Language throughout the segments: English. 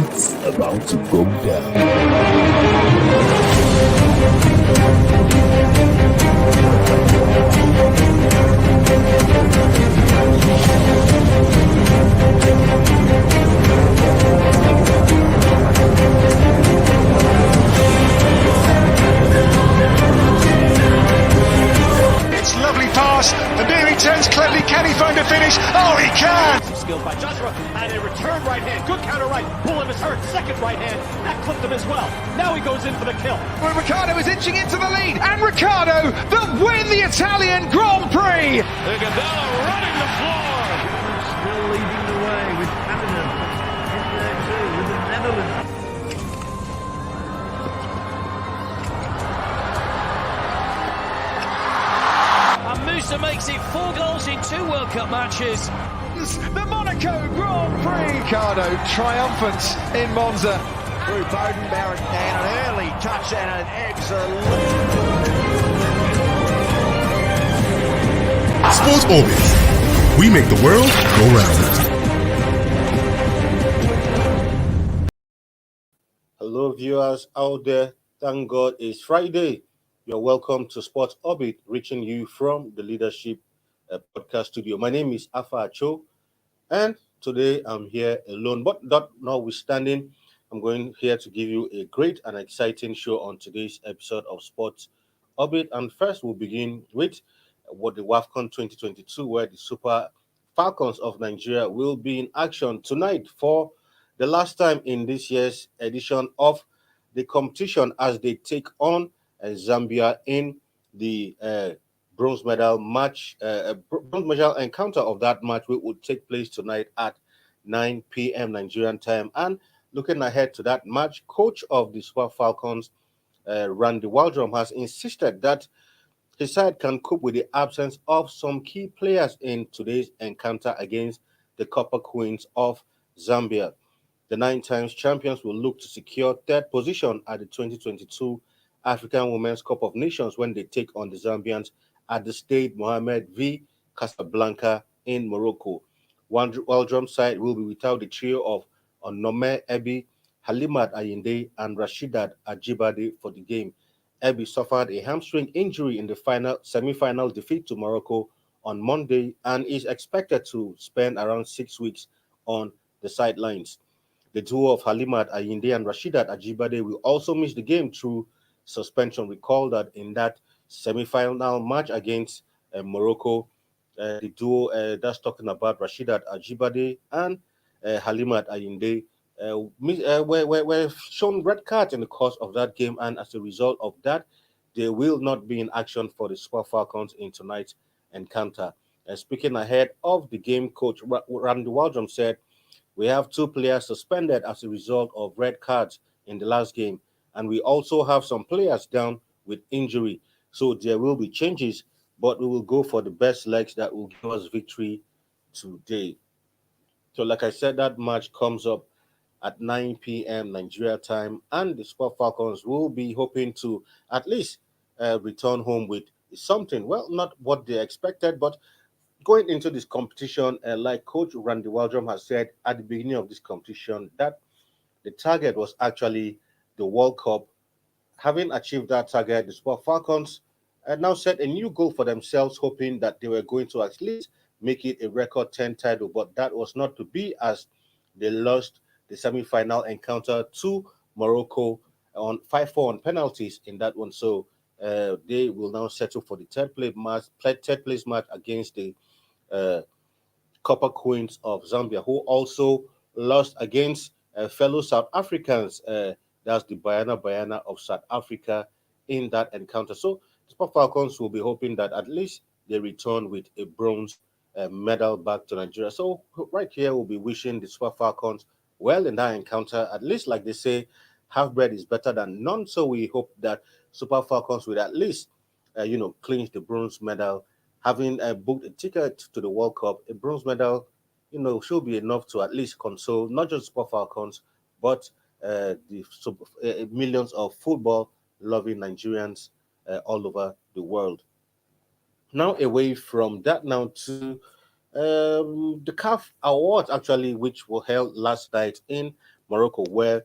It's about to go down. It's lovely pass, and here he turns cleverly. Can he find a finish? Oh, he can! Skilled by Joshua, and a return right hand. Good counter right. Bullen is hurt. Second right hand. That clipped him as well. Now he goes in for the kill. Well, Ricciardo is inching into the lead, and Ricciardo that win the Italian Grand Prix! Iguodala running the floor. Still leading the way with Canada in there too with the Netherlands. And Musa makes it 4 goals in 2 World Cup matches. The Monaco Grand Prix! Ricciardo triumphant in Monza. Through Bowden, Barrett, and an early touch and an excellent. Sports Orbit. We make the world go round. Hello, viewers out there. Thank God it's Friday. You're welcome to Sports Orbit, reaching you from the Leadership Podcast Studio. My name is Afa Acho, and today I'm here alone. But that notwithstanding, I'm going here to give you a great and exciting show on today's episode of Sports Orbit. And first, we'll begin with what the WAFCON 2022, where the Super Falcons of Nigeria will be in action tonight for the last time in this year's edition of the competition as they take on Zambia in the bronze medal match, bronze medal encounter of that match, which will take place tonight at 9 p.m. Nigerian time. And looking ahead to that match, coach of the Super Falcons, Randy Waldrum, has insisted that his side can cope with the absence of some key players in today's encounter against the Copper Queens of Zambia. The 9 times champions will look to secure third position at the 2022 African Women's Cup of Nations when they take on the Zambians at the Stade Mohammed v Casablanca in Morocco. Waldrum's side will be without the trio of Onome Ebi, Halimat Ayinde, and Rashidat Ajibade for the game. Ebi suffered a hamstring injury in the semi-final defeat to Morocco on Monday and is expected to spend around 6 weeks on the sidelines. The duo of Halimat Ayinde and Rashidat Ajibade will also miss the game through suspension. Recall that in that semi-final match against Morocco, the duo that's talking about Rashidat Ajibade and Halimat Ayinde were shown red cards in the course of that game, and as a result of that, they will not be in action for the Super Falcons in tonight's encounter. Speaking ahead of the game, coach Randy Waldrum said, "We have 2 players suspended as a result of red cards in the last game, and we also have some players down with injury. So there will be changes, but we will go for the best legs that will give us victory today." So like I said, that match comes up at 9 p.m. Nigeria time, and the Super Falcons will be hoping to at least return home with something. Well, not what they expected, but going into this competition, like Coach Randy Waldrum has said at the beginning of this competition, that the target was actually the World Cup. Having achieved that target, the Super Falcons now set a new goal for themselves, hoping that they were going to at least make it a record 10 title, but that was not to be as they lost the semi-final encounter to Morocco on 5-4 on penalties in that one. So they will now settle for the third place match against the Copper Queens of Zambia, who also lost against fellow South Africans. That's the Bayana of South Africa in that encounter. So the Super Falcons will be hoping that at least they return with a bronze medal back to Nigeria. So right here, we'll be wishing the Super Falcons well in that encounter. At least, like they say, half bread is better than none. So we hope that Super Falcons will at least, clinch the bronze medal. Having booked a ticket to the World Cup, a bronze medal, should be enough to at least console not just Super Falcons, but the millions of football-loving Nigerians all over the world. Now, away from that, now to the CAF Awards, actually, which were held last night in Morocco, where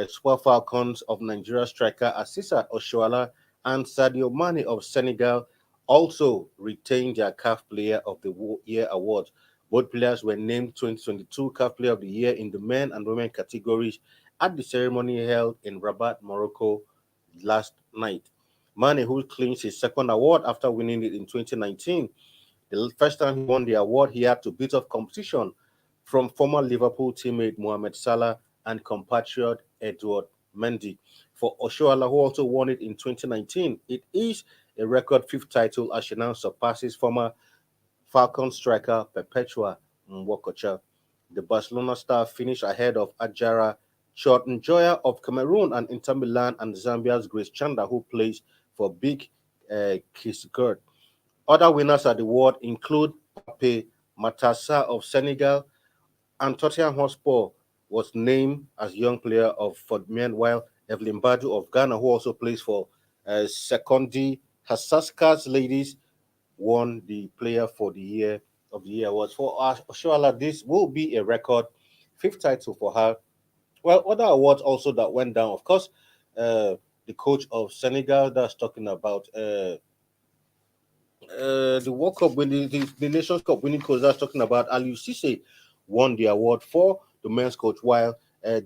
Super Falcons of Nigeria striker Asisa Oshoala and Sadio Mane of Senegal also retained their CAF Player of the Year award. Both players were named 2022 CAF Player of the Year in the men and women categories at the ceremony held in Rabat, Morocco last night. Mane, who claims his second award after winning it in 2019, the first time he won the award, he had to beat off competition from former Liverpool teammate Mohamed Salah and compatriot Edward Mendy. For Oshoala, who also won it in 2019, it is a record fifth title as she now surpasses former Falcon striker Perpetua Mwokocha. The Barcelona star finished ahead of Ajara Chot-Njoya of Cameroon and Inter Milan and Zambia's Grace Chanda, who plays for Big Kisgurt. Other winners at the award include Pape Matassa of Senegal, and Tottenham Hotspur was named as young player for men, while Evelyn Badu of Ghana, who also plays for Sekondi Hasaska's ladies, won the Player for the Year of the Year awards. For Oshoala, this will be a record fifth title for her. Well, other awards also that went down, of course, the coach of Senegal, that's talking about the World Cup winning, the Nations Cup winning coach, that's talking about Aliou Cisse, won the award for the men's coach, while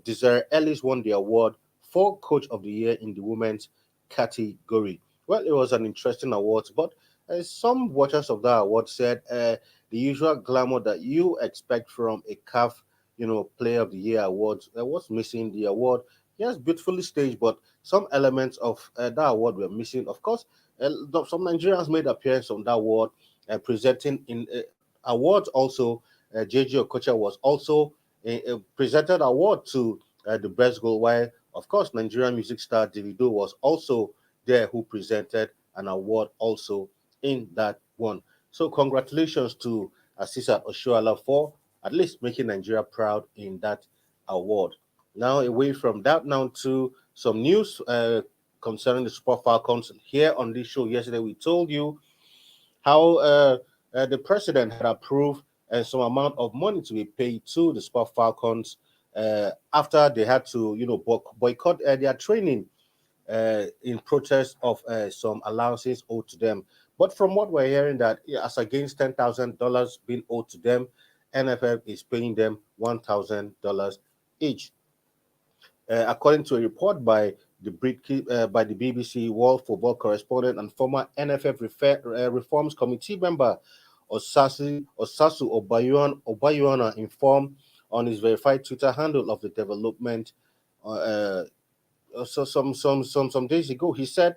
Desiree Ellis won the award for Coach of the Year in the women's category. Well, it was an interesting award, but some watchers of that award said the usual glamour that you expect from a CAF, Player of the Year award was missing. The award, yes, beautifully staged, but some elements of that award were missing. Of course, some Nigerians made appearance on that award, presenting in awards also. JJ Okocha was also presented award to the best goal, while, of course, Nigerian music star Davido was also there, who presented an award also in that one. So congratulations to Asisa Oshoala for at least making Nigeria proud in that award. Now, away from that, now to some news concerning the Super Falcons. Here on this show yesterday, we told you how the president had approved some amount of money to be paid to the Super Falcons after they had to, boycott their training in protest of some allowances owed to them. But from what we're hearing, that as against $10,000 being owed to them, NFF is paying them $1,000 each. According to a report by the BBC World Football correspondent and former NFF Reforms Committee member Osasu Obayuana informed on his verified Twitter handle of the development. So some days ago, he said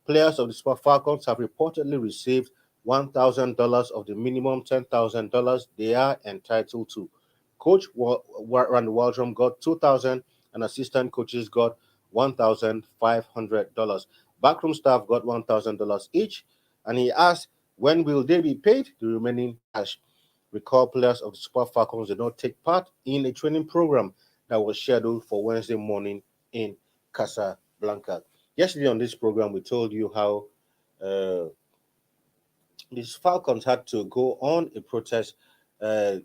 players of the Super Falcons have reportedly received $1,000 of the minimum $10,000 they are entitled to. Coach Randy Waldrum got $2,000, and assistant coaches got $1,500. Backroom staff got $1,000 each, and he asked, when will they be paid the remaining cash? Recall players of the Super Falcons did not take part in a training program that was scheduled for Wednesday morning in Casablanca. Yesterday on this program, we told you how these Falcons had to go on a protest, for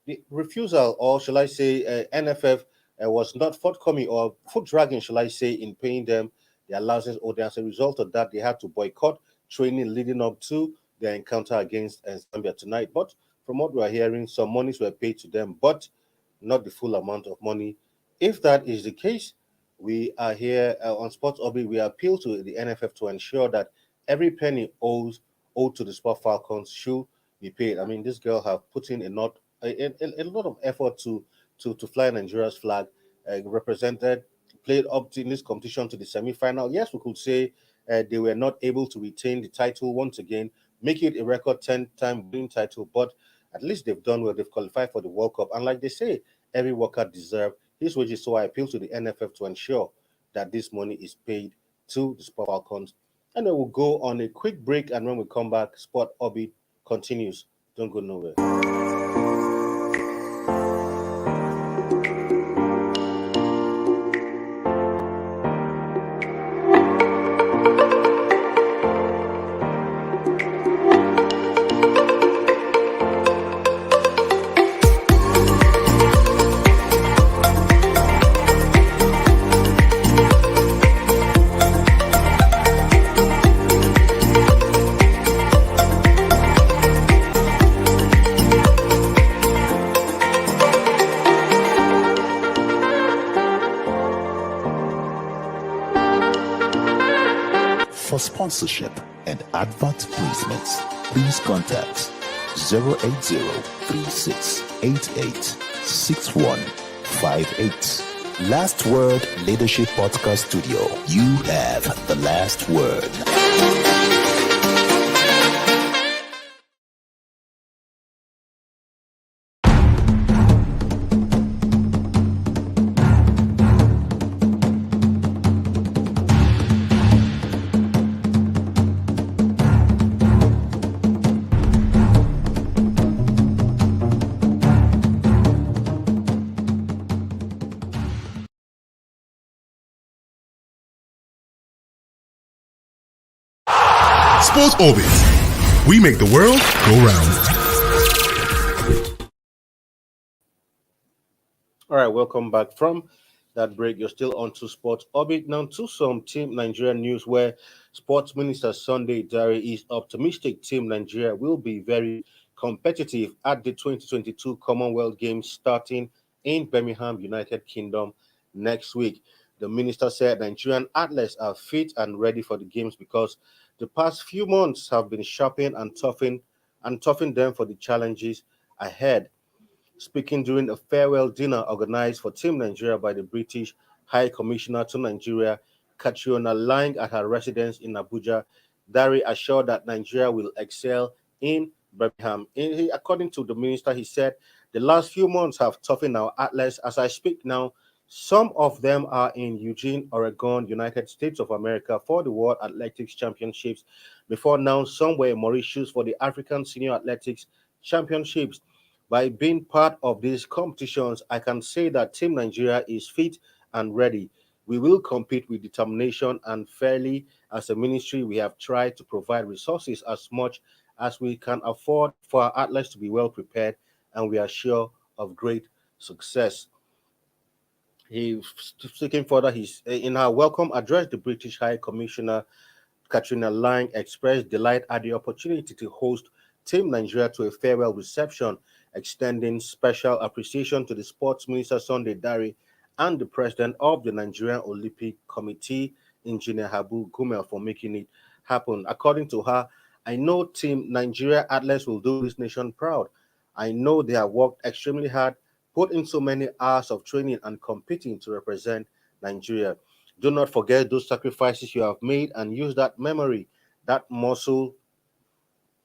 the refusal, or shall I say, NFF was not forthcoming or foot dragging, shall I say, in paying them their allowances. Or as a result of that, they had to boycott training leading up to their encounter against Zambia tonight. But from what we are hearing, some monies were paid to them, but not the full amount of money. If that is the case, we are here on Sports Orbit. We appeal to the NFF to ensure that every penny owed to the Sport Falcons should be paid. I mean, this girl have put in a lot of effort to fly Nigeria's flag, played up in this competition to the semi-final. Yes, we could say they were not able to retain the title once again, make it a record 10-time winning title, but at least they've done well. They've qualified for the World Cup. And like they say, every worker deserves his wages. So I appeal to the NFF to ensure that this money is paid to the Sport Falcons. And then we'll go on a quick break. And when we come back, Sport Orbit continues. Don't go nowhere. sponsorship and advert placements, please contact 080-3688-6158. Last Word Leadership Podcast Studio. You have the last word. Sports Orbit. We make the world go round. All right, welcome back from that break. You're still on to Sports Orbit. Now to some Team Nigeria news where Sports Minister Sunday Dare is optimistic Team Nigeria will be very competitive at the 2022 Commonwealth Games starting in Birmingham, United Kingdom next week. The minister said Nigerian athletes are fit and ready for the games because the past few months have been sharpening and toughening them for the challenges ahead. Speaking during a farewell dinner organized for Team Nigeria by the British High Commissioner to Nigeria, Catriona Lang, at her residence in Abuja, Dari assured that Nigeria will excel in Birmingham. According to the minister, he said, the last few months have toughened our athletes. As I speak now, some of them are in Eugene, Oregon, United States of America for the World Athletics Championships. Before now, some were in Mauritius for the African Senior Athletics Championships. By being part of these competitions, I can say that Team Nigeria is fit and ready. We will compete with determination and fairly. As a ministry, we have tried to provide resources as much as we can afford for our athletes to be well prepared, and we are sure of great success. Speaking further, he's in her welcome address, the British High Commissioner Catriona Lang expressed delight at the opportunity to host Team Nigeria to a farewell reception, extending special appreciation to the Sports Minister Sunday Dare and the President of the Nigerian Olympic Committee, Engineer Habu Gumel, for making it happen. According to her, I know Team Nigeria athletes will do this nation proud. I know they have worked extremely hard, put in so many hours of training and competing to represent Nigeria. Do not forget those sacrifices you have made and use that memory, that muscle,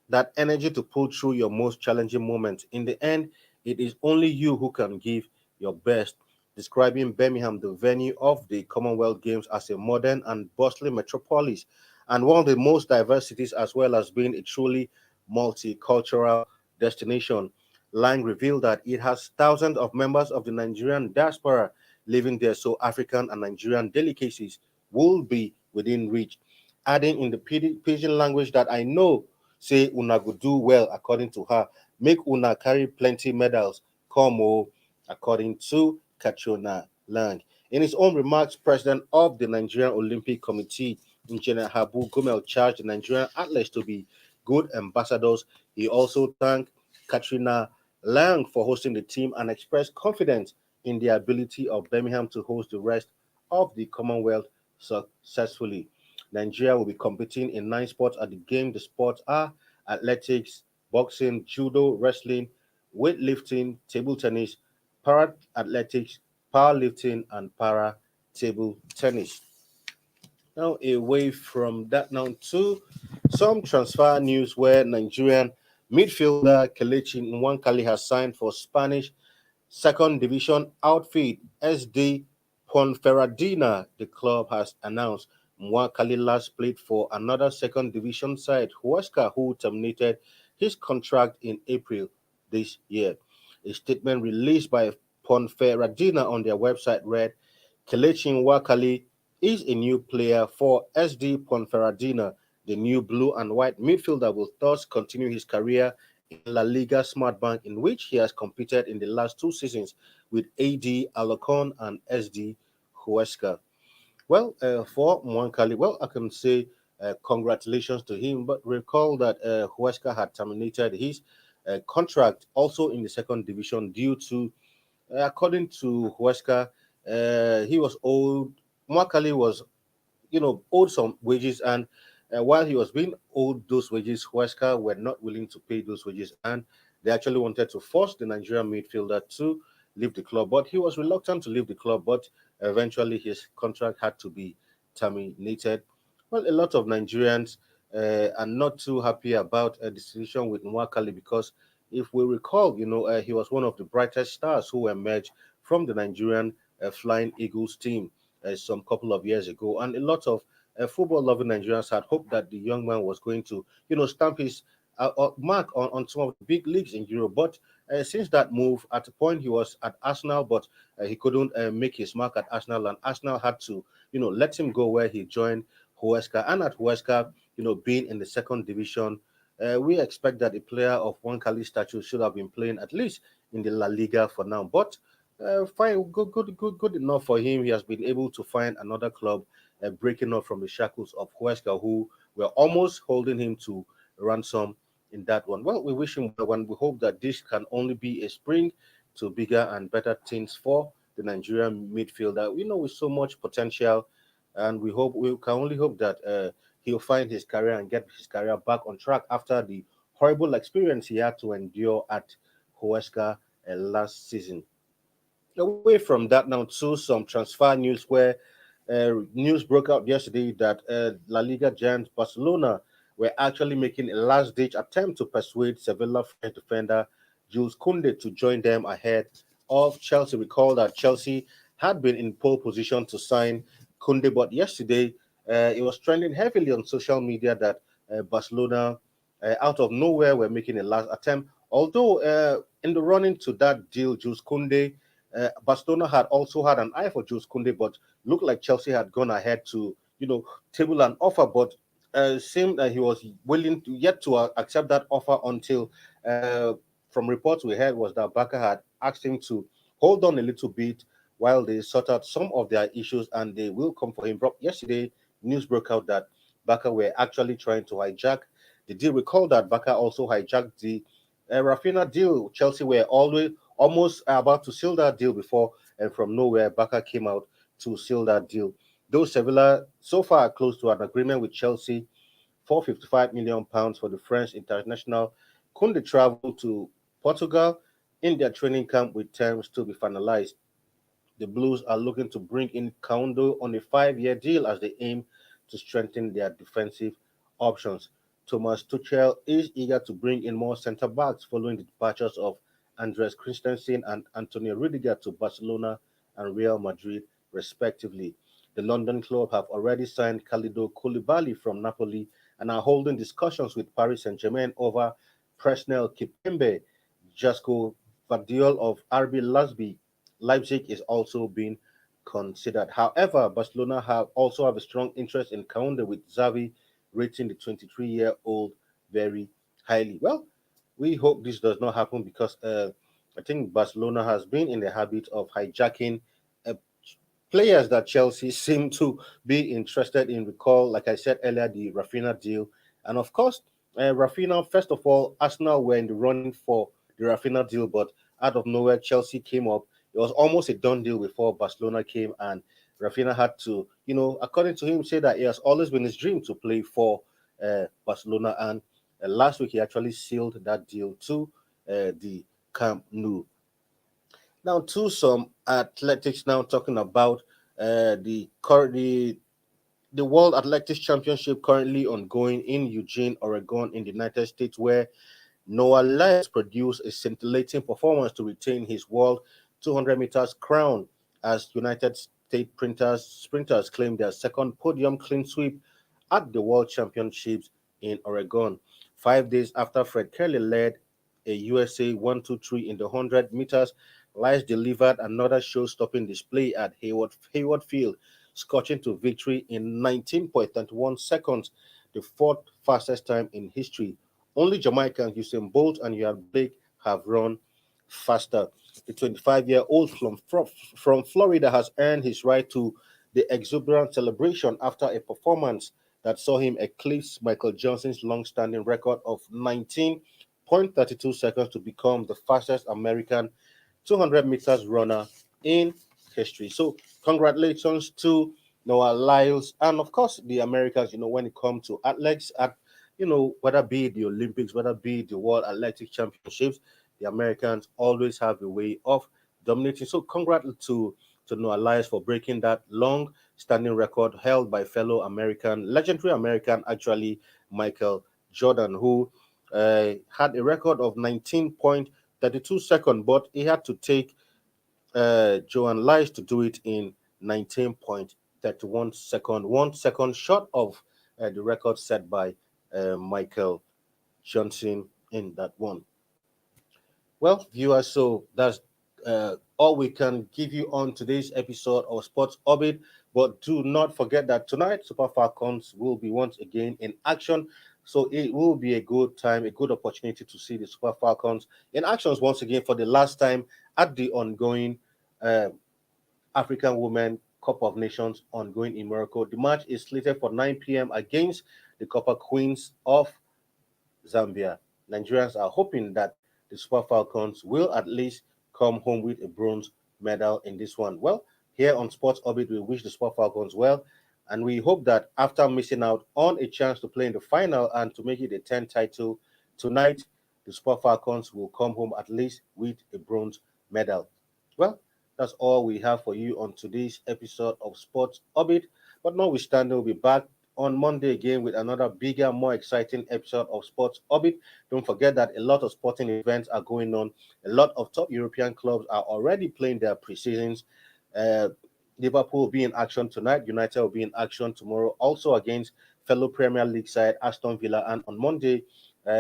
that energy to pull through your most challenging moments. In the end, it is only you who can give your best. Describing Birmingham, the venue of the Commonwealth Games, as a modern and bustling metropolis and one of the most diverse cities, as well as being a truly multicultural destination. Lang revealed that it has thousands of members of the Nigerian diaspora living there, so African and Nigerian delicacies will be within reach. Adding in the Pidgin language that I know, say una go do well, according to her, make una carry plenty medals, come o, according to Catriona Lang. In his own remarks, President of the Nigerian Olympic Committee, Engineer Habu Gumel, charged the Nigerian athletes to be good ambassadors. He also thanked Catriona Lang for hosting the team and expressed confidence in the ability of Birmingham to host the rest of the Commonwealth successfully. Nigeria will be competing in 9 sports at the game. The sports are athletics, boxing, judo, wrestling, weightlifting, table tennis, para athletics, powerlifting, and para table tennis. Now, away from that, now to some transfer news where Nigerian midfielder Kelechi Nwankali has signed for Spanish second division outfit SD Ponferradina. The club has announced Nwankali last played for another second division side, Huesca, who terminated his contract in April this year. A statement released by Ponferradina on their website read, Kelechi Nwankali is a new player for SD Ponferradina. The new blue and white midfielder will thus continue his career in La Liga Smart Bank, in which he has competed in the last 2 seasons with AD Alocon and SD Huesca. Well, for Mwankali, well, I can say congratulations to him, but recall that Huesca had terminated his contract also in the second division due to, according to Huesca, he was owed, Mwakali was, owed some wages, and while he was being owed those wages, Huesca were not willing to pay those wages, and they actually wanted to force the Nigerian midfielder to leave the club. But he was reluctant to leave the club, but eventually his contract had to be terminated. Well, a lot of Nigerians are not too happy about the situation with Nwakali because if we recall, he was one of the brightest stars who emerged from the Nigerian Flying Eagles team some couple of years ago. And a lot of football-loving Nigerians had hoped that the young man was going to, stamp his mark on some of the big leagues in Europe. But since that move, at the point he was at Arsenal, but he couldn't make his mark at Arsenal, and Arsenal had to, let him go where he joined Huesca. And at Huesca, being in the second division, we expect that a player of one Cali stature should have been playing at least in the La Liga for now. But fine, good enough for him. He has been able to find another club, breaking up from the shackles of Huesca, who were almost holding him to ransom in that one. Well, we wish him well, and we hope that this can only be a spring to bigger and better things for the Nigerian midfielder. With so much potential, and we can only hope that he'll find his career and get his career back on track after the horrible experience he had to endure at Huesca last season. Away from that now to some transfer news where news broke out yesterday that La Liga giant Barcelona were actually making a last-ditch attempt to persuade Sevilla French defender Jules Koundé to join them ahead of Chelsea. Recall that Chelsea had been in pole position to sign Koundé, but yesterday it was trending heavily on social media that Barcelona, out of nowhere, were making a last attempt. Although in the running to that deal, Jules Koundé, Barcelona had also had an eye for Jules Koundé, but looked like Chelsea had gone ahead to, table an offer, but seemed that he was willing to yet to accept that offer until, from reports we heard, was that Barca had asked him to hold on a little bit while they sort out some of their issues, and they will come for him. But yesterday, news broke out that Barca were actually trying to hijack the deal. Recall that Barca also hijacked the Rafinha deal. Chelsea were almost about to seal that deal before, and from nowhere, Barca came out to seal that deal. Though Sevilla so far are close to an agreement with Chelsea for £55 million for the French international, Koundé traveled to Portugal in their training camp with terms to be finalized. The Blues are looking to bring in Koundé on a 5-year deal as they aim to strengthen their defensive options. Thomas Tuchel is eager to bring in more centre backs following the departures of Andres Christensen and Antonio Rudiger to Barcelona and Real Madrid, respectively. The London club have already signed Kalidou Koulibaly from Napoli and are holding discussions with Paris Saint-Germain over Presnel Kipembe. Jasko Vardiol of RB Leipzig is also being considered. However, Barcelona also have a strong interest in Koundé, with Xavi rating the 23-year-old very highly. Well, we hope this does not happen because I think Barcelona has been in the habit of hijacking players that Chelsea seem to be interested in. Recall, like I said earlier, the Rafinha deal. And of course, Rafinha, first of all, Arsenal were in the running for the Rafinha deal, but out of nowhere, Chelsea came up. It was almost a done deal before Barcelona came, and Rafinha had to, according to him, say that it has always been his dream to play for Barcelona. And last week, he actually sealed that deal to the Camp Nou. Now, to some athletics, now talking about the World Athletics Championship currently ongoing in Eugene, Oregon, in the United States, where Noah Lyles produced a scintillating performance to retain his world 200 meters crown as United States sprinters claim their second podium clean sweep at the World Championships in Oregon. 5 days after Fred Kelly led a USA 1-2-3 in the 100 meters, Lyles delivered another show-stopping display at Hayward Field, scorching to victory in 19.31 seconds, the fourth fastest time in history. Only Jamaican Usain Bolt and Usain Blake have run faster. The 25-year-old from Florida has earned his right to the exuberant celebration after a performance that saw him eclipse Michael Johnson's long-standing record of 19.32 seconds to become the fastest American 200 meters runner in history. So congratulations to Noah Lyles, and of course the Americans. When it comes to athletics, whether be it the Olympics, whether be it the World Athletic Championships, the Americans always have a way of dominating. So congrats to Noah Lyles for breaking that long-standing record held by fellow legendary American, actually, Michael Jordan, who had a record of 19.32 seconds, but he had to take Joan Lyles to do it in 19.31 seconds, 1 second short of the record set by Michael Johnson in that one. Well, viewers, so that's all we can give you on today's episode of Sports Orbit. But do not forget that tonight, Super Falcons will be once again in action. So it will be a good time, a good opportunity to see the Super Falcons in actions once again for the last time at the ongoing African Women Cup of Nations ongoing in Morocco. The match is slated for 9 p.m. against the Copper Queens of Zambia. Nigerians are hoping that the Super Falcons will at least come home with a bronze medal in this one. Well, here on Sports Orbit, we wish the Super Falcons well, and we hope that after missing out on a chance to play in the final and to make it a 10th title, tonight the Super Falcons will come home at least with a bronze medal. Well, that's all we have for you on today's episode of Sports Orbit. But notwithstanding, we'll be back on Monday again with another bigger, more exciting episode of Sports Orbit. Don't forget that a lot of sporting events are going on. A lot of top European clubs are already playing their pre-seasons. Liverpool will be in action tonight. United will be in action tomorrow, also against fellow Premier League side Aston Villa. And on Monday,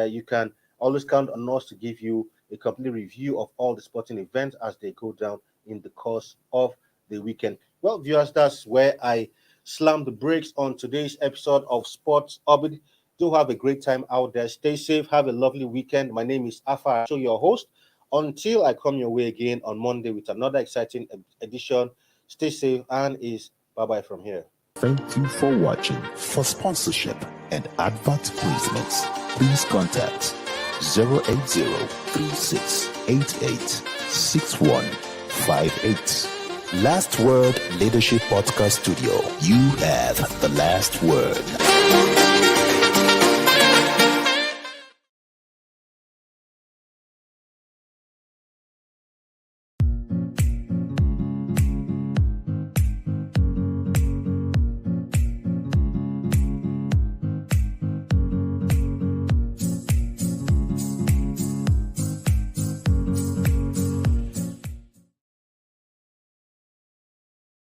you can always count on us to give you a complete review of all the sporting events as they go down in the course of the weekend. Well, viewers, that's where I slam the brakes on today's episode of Sports Orbit. Do have a great time out there. Stay safe. Have a lovely weekend. My name is Afa, your host. Until I come your way again on Monday with another exciting edition, stay safe and is bye-bye from here. Thank you for watching. For sponsorship and advert placements, please contact 080-3688-6158. Last Word Leadership Podcast Studio. You have the last word.